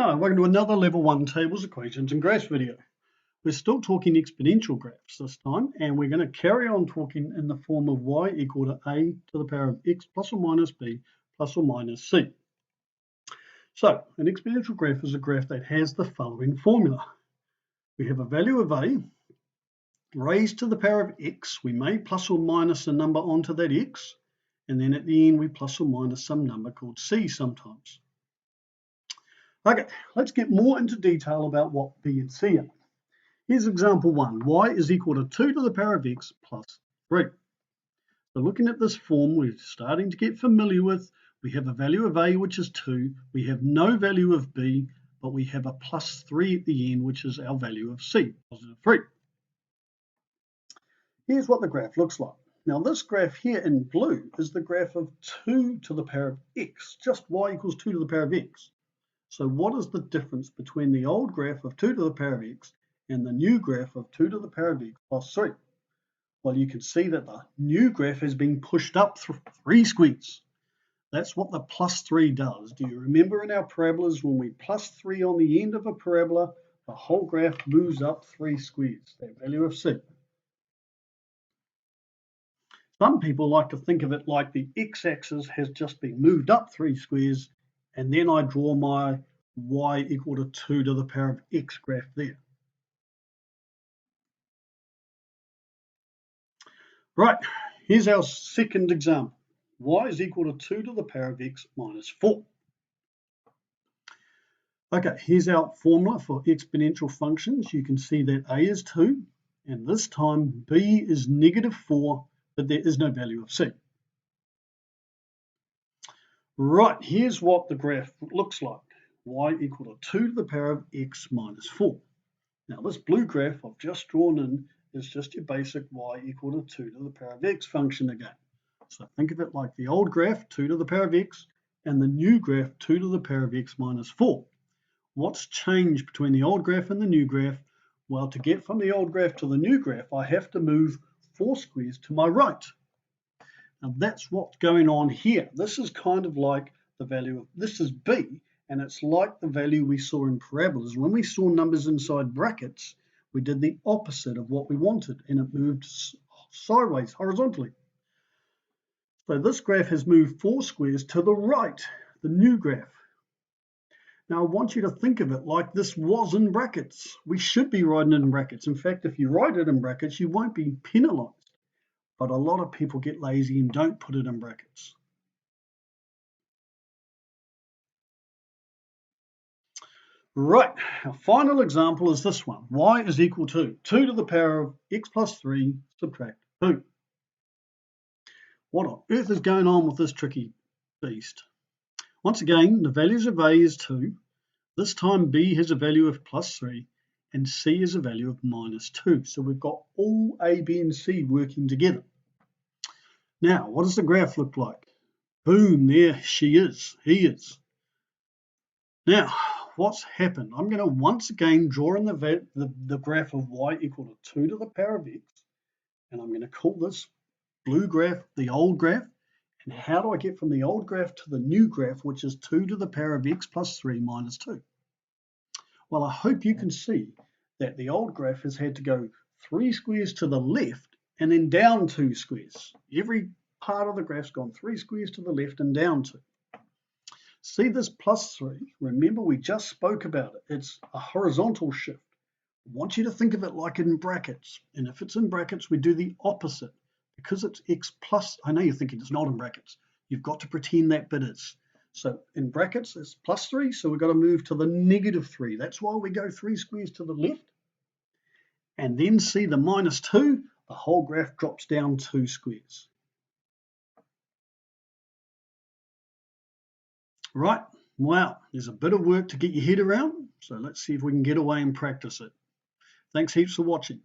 Welcome to another level 1 tables, equations and graphs video. We're still talking exponential graphs this time, and we're going to carry on talking in the form of y equal to a to the power of x plus or minus b plus or minus c. So an exponential graph is a graph that has the following formula. We have a value of a raised to the power of x. We may plus or minus a number onto that x, and then at the end we plus or minus some number called c sometimes. Okay, let's get more into detail about what b and c are. Here's example 1. Y is equal to 2 to the power of x plus 3. So looking at this form, we're starting to get familiar with, we have a value of a, which is 2. We have no value of b, but we have a plus 3 at the end, which is our value of c, positive 3. Here's what the graph looks like. Now this graph here in blue is the graph of 2 to the power of x, just y equals 2 to the power of x. So what is the difference between the old graph of 2 to the power of x and the new graph of 2 to the power of x plus 3? Well, you can see that the new graph has been pushed up 3 squares. That's what the plus 3 does. Do you remember in our parabolas when we plus 3 on the end of a parabola, the whole graph moves up 3 squares, that value of c. Some people like to think of it like the x-axis has just been moved up 3 squares, and then I draw my y equal to 2 to the power of x graph there. Right, here's our second example. Y is equal to 2 to the power of x minus 4. Okay, here's our formula for exponential functions. You can see that a is 2, and this time b is negative 4, but there is no value of c. Right, here's what the graph looks like. Y equal to 2 to the power of x minus 4. Now this blue graph I've just drawn in is just your basic y equal to 2 to the power of x function again. So think of it like the old graph, 2 to the power of x, and the new graph, 2 to the power of x minus 4. What's changed between the old graph and the new graph? Well, to get from the old graph to the new graph, I have to move 4 squares to my right. Now that's what's going on here. This is kind of like the value of, this is b, and it's like the value we saw in parabolas. When we saw numbers inside brackets, we did the opposite of what we wanted, and it moved sideways, horizontally. So this graph has moved 4 squares to the right, the new graph. Now I want you to think of it like this was in brackets. We should be writing it in brackets. In fact, if you write it in brackets, you won't be penalized. But a lot of people get lazy and don't put it in brackets. Right, our final example is this one. Y is equal to 2 to the power of x plus 3 subtract 2. What on earth is going on with this tricky beast? Once again, the values of a is 2. This time b has a value of plus 3 and c is a value of minus 2. So we've got all a, b and c working together. Now, what does the graph look like? Boom, there she is, he is. Now, what's happened? I'm going to once again draw in the graph of y equal to 2 to the power of x, and I'm going to call this blue graph the old graph. And how do I get from the old graph to the new graph, which is 2 to the power of x plus 3 minus 2? Well, I hope you can see that the old graph has had to go 3 squares to the left and then down 2 squares. Every part of the graph's gone 3 squares to the left and down 2. See this plus 3? Remember, we just spoke about it. It's a horizontal shift. I want you to think of it like in brackets. And if it's in brackets, we do the opposite. Because it's x plus, I know you're thinking it's not in brackets. You've got to pretend that bit is. So in brackets, it's plus 3, so we've got to move to the negative 3. That's why we go 3 squares to the left. And then see the minus 2, the whole graph drops down 2 squares. Right, wow, there's a bit of work to get your head around, so let's see if we can get away and practice it. Thanks heaps for watching.